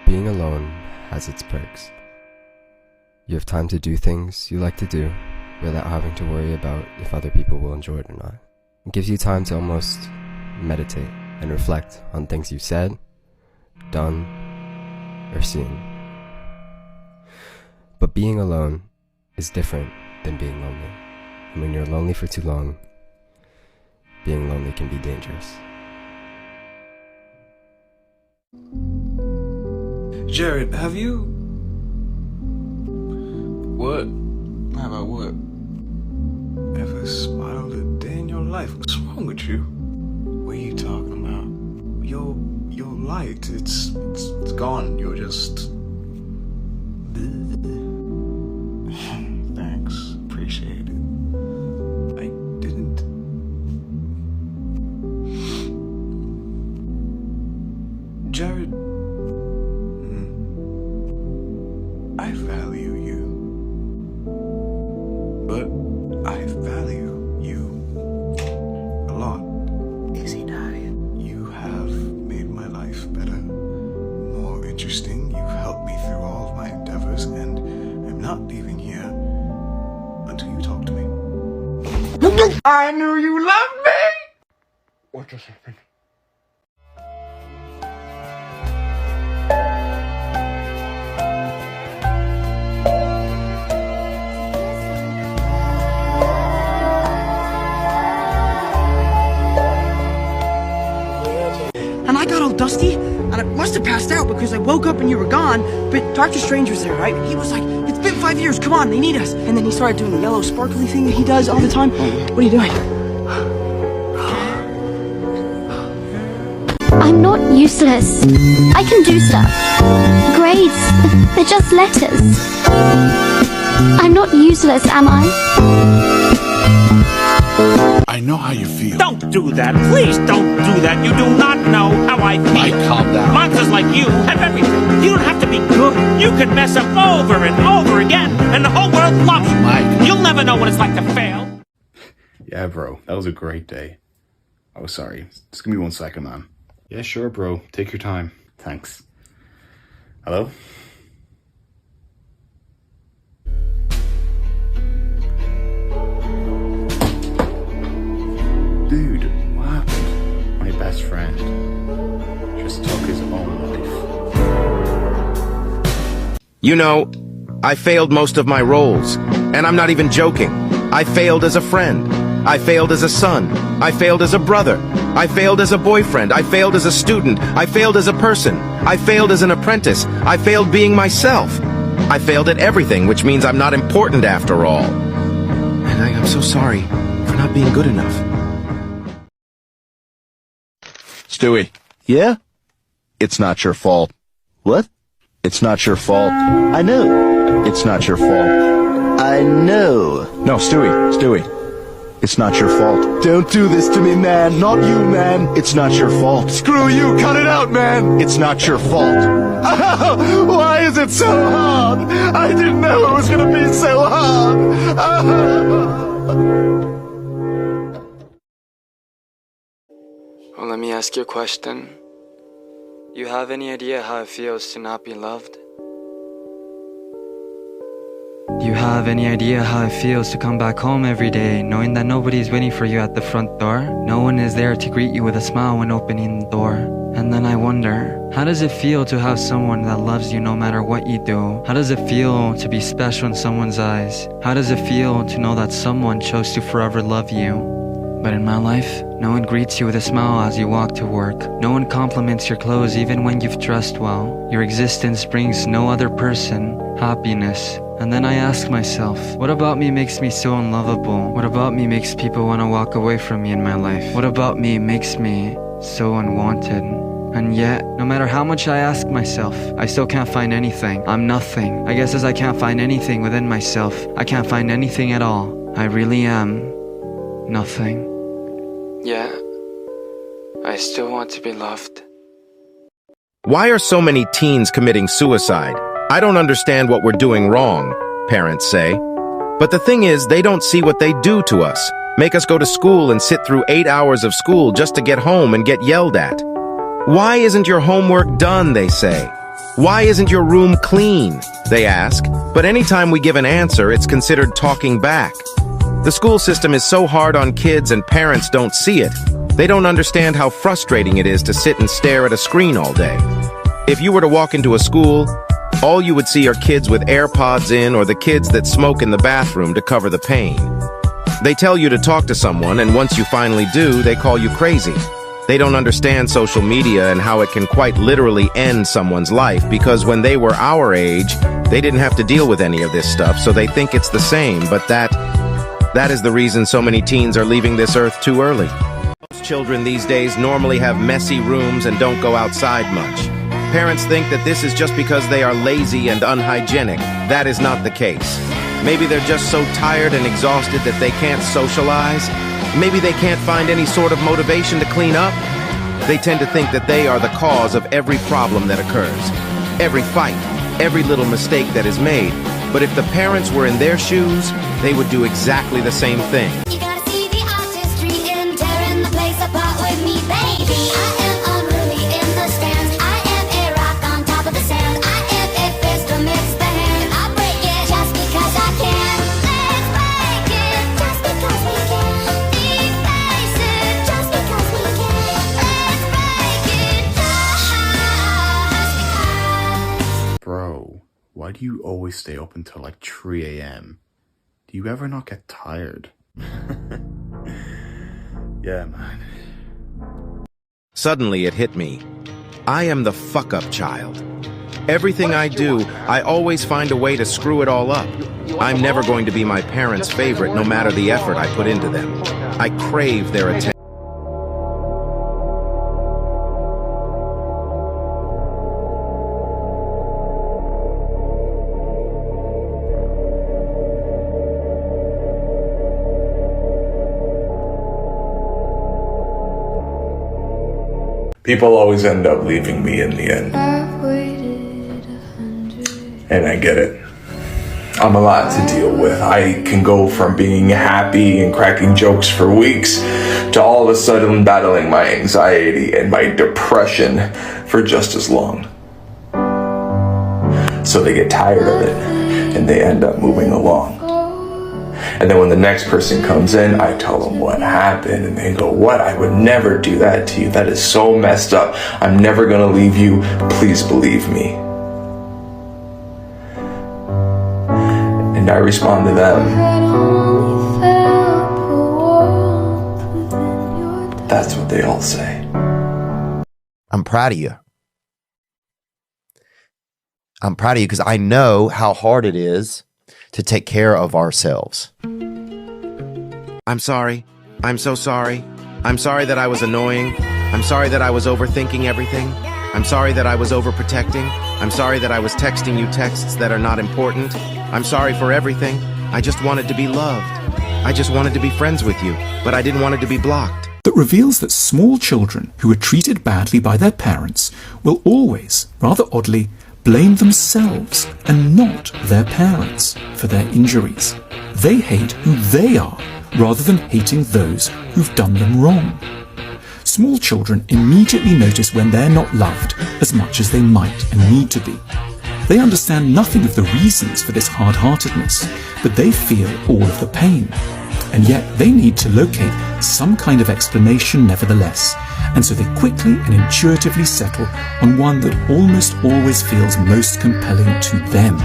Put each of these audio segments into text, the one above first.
Being alone has its perks. You have time to do things you like to do without having to worry about if other people will enjoy it or not. It gives you time to almost meditate and reflect on things you've said, done, or seen. But being alone is different than being lonely. And when you're lonely for too long, being lonely can be dangerous. Jared, have you... What? How about what? Ever smiled a day in your life? What's wrong with you? What are you talking about? Your light, it's gone. You're just... Thanks. Appreciate it. I didn't... Jared... I value you. But I value you a lot. Is he dying? You have made my life better, more interesting. You've helped me through all of my endeavors, and I'm not leaving here until you talk to me. I knew you loved me! What just happened? And I got all dusty, and I must have passed out because I woke up and you were gone, but Dr. Strange was there, right? He was like, it's been 5 years, come on, they need us. And then he started doing the yellow sparkly thing that he does all the time. What are you doing? I'm not useless. I can do stuff. Grades, they're just letters. I'm not useless, am I? I know how you feel. Don't do that. Please don't do that. You do not know how I feel. Mike, calm down. Monsters like you have everything. You don't have to be good. You can mess up over and over again, and the whole world loves you. Mike. You'll never know what it's like to fail. Yeah, bro. That was a great day. Oh, sorry. Just give me 1 second, man. Yeah, sure, bro. Take your time. Thanks. Hello? Dude, what happened? My best friend just took his own life. You know, I failed most of my roles, and I'm not even joking. I failed as a friend. I failed as a son. I failed as a brother. I failed as a boyfriend. I failed as a student. I failed as a person. I failed as an apprentice. I failed being myself. I failed at everything, which means I'm not important after all. And I'm so sorry for not being good enough. Stewie. Yeah? It's not your fault. What? It's not your fault. I know. It's not your fault. I know. No, Stewie. It's not your fault. Don't do this to me, man. Not you, man. It's not your fault. Screw you. Cut it out, man. It's not your fault. Why is it so hard? I didn't know it was gonna be so hard. Well, let me ask you a question. You have any idea how it feels to not be loved? Do you have any idea how it feels to come back home every day, knowing that nobody is waiting for you at the front door? No one is there to greet you with a smile when opening the door. And then I wonder, how does it feel to have someone that loves you no matter what you do? How does it feel to be special in someone's eyes? How does it feel to know that someone chose to forever love you? But in my life, no one greets you with a smile as you walk to work. No one compliments your clothes even when you've dressed well. Your existence brings no other person happiness. And then I ask myself, what about me makes me so unlovable? What about me makes people want to walk away from me in my life? What about me makes me so unwanted? And yet, no matter how much I ask myself, I still can't find anything. I'm nothing. I guess as I can't find anything within myself, I can't find anything at all. I really am nothing. Yeah, I still want to be loved. Why are so many teens committing suicide? I don't understand what we're doing wrong, parents say. But the thing is, they don't see what they do to us. Make us go to school and sit through 8 hours of school just to get home and get yelled at. Why isn't your homework done, they say. Why isn't your room clean? They ask, but anytime we give an answer, it's considered talking back. The school system is so hard on kids and parents don't see it. They don't understand how frustrating it is to sit and stare at a screen all day. If you were to walk into a school, all you would see are kids with AirPods in or the kids that smoke in the bathroom to cover the pain. They tell you to talk to someone, and once you finally do, they call you crazy. They don't understand social media and how it can quite literally end someone's life, because when they were our age, they didn't have to deal with any of this stuff, so they think it's the same, but that is the reason so many teens are leaving this earth too early. Most children these days normally have messy rooms and don't go outside much. Parents think that this is just because they are lazy and unhygienic. That is not the case. Maybe they're just so tired and exhausted that they can't socialize. Maybe they can't find any sort of motivation to clean up. They tend to think that they are the cause of every problem that occurs, every fight, every little mistake that is made. But if the parents were in their shoes, they would do exactly the same thing. You gotta see the artistry in tearing the place apart with me, baby. I am unruly in the stands. I am a rock on top of the sand. I am a fist amidst the hand. I break it just because I can. Let's break it just because we can. Deface it just because we can. Let's break it just because. Bro, why do you always stay up until like 3 a.m.? Do you ever not get tired? Yeah, man. Suddenly it hit me. I am the fuck-up child. Everything I do, I always find a way to screw it all up. I'm never going to be my parents' favorite, no matter the effort I put into them. I crave their attention. People always end up leaving me in the end. And I get it. I'm a lot to deal with. I can go from being happy and cracking jokes for weeks to all of a sudden battling my anxiety and my depression for just as long. So they get tired of it and they end up moving along. And then when the next person comes in, I tell them what happened, and they go, "What? I would never do that to you. That is so messed up. I'm never gonna leave you. Please believe me." And I respond to them, "That's what they all say." I'm proud of you. I'm proud of you because I know how hard it is to take care of ourselves. I'm sorry. I'm so sorry. I'm sorry that I was annoying. I'm sorry that I was overthinking everything. I'm sorry that I was overprotecting. I'm sorry that I was texting you texts that are not important. I'm sorry for everything. I just wanted to be loved. I just wanted to be friends with you, but I didn't want it to be blocked. That reveals that small children who are treated badly by their parents will always, rather oddly, blame themselves and not their parents for their injuries. They hate who they are rather than hating those who've done them wrong. Small children immediately notice when they're not loved as much as they might and need to be. They understand nothing of the reasons for this hard-heartedness, but they feel all of the pain. And yet they need to locate some kind of explanation nevertheless, and so they quickly and intuitively settle on one that almost always feels most compelling to them,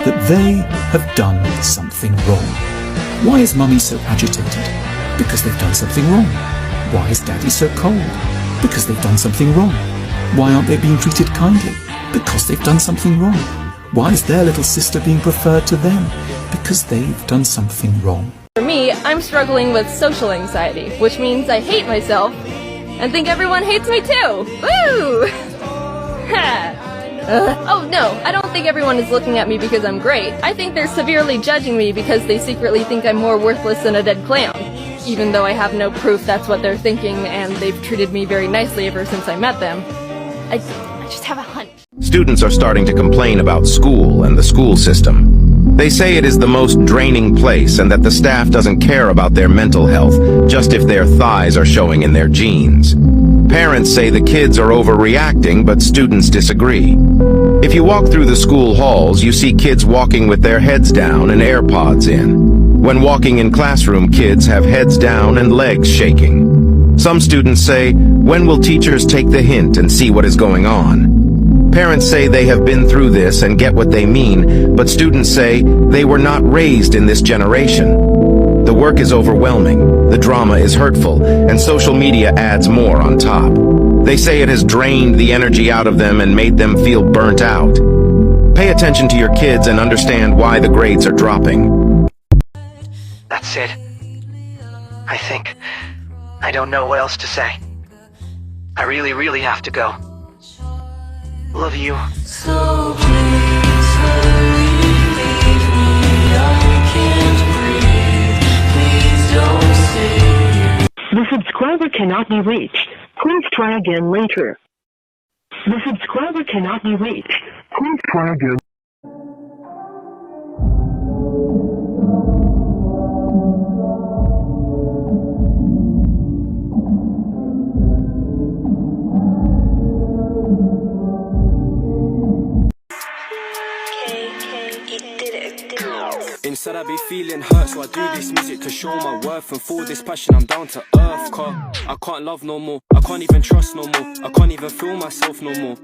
that they have done something wrong. Why is Mummy so agitated? Because they've done something wrong. Why is Daddy so cold? Because they've done something wrong. Why aren't they being treated kindly? Because they've done something wrong. Why is their little sister being preferred to them? Because they've done something wrong. For me, I'm struggling with social anxiety, which means I hate myself and think everyone hates me too. Woo! Oh no, I don't think everyone is looking at me because I'm great. I think they're severely judging me because they secretly think I'm more worthless than a dead clown. Even though I have no proof that's what they're thinking, and they've treated me very nicely ever since I met them. I just have a hunch. Students are starting to complain about school and the school system. They say it is the most draining place and that the staff doesn't care about their mental health, just if their thighs are showing in their jeans. Parents say the kids are overreacting, but students disagree. If you walk through the school halls, you see kids walking with their heads down and AirPods in. When walking in classroom, kids have heads down and legs shaking. Some students say, when will teachers take the hint and see what is going on? Parents say they have been through this and get what they mean, but students say they were not raised in this generation. The work is overwhelming, the drama is hurtful, and social media adds more on top. They say it has drained the energy out of them and made them feel burnt out. Pay attention to your kids and understand why the grades are dropping. That's it. I think. I don't know what else to say. I really have to go. Love you. So please leave me, I can't breathe. Please don't stay. The subscriber cannot be reached. Please try again later. The subscriber cannot be reached. Please try again. Inside I be feeling hurt, so I do this music to show my worth. And for this passion I'm down to earth, car I can't love no more, I can't even trust no more, I can't even feel myself no more.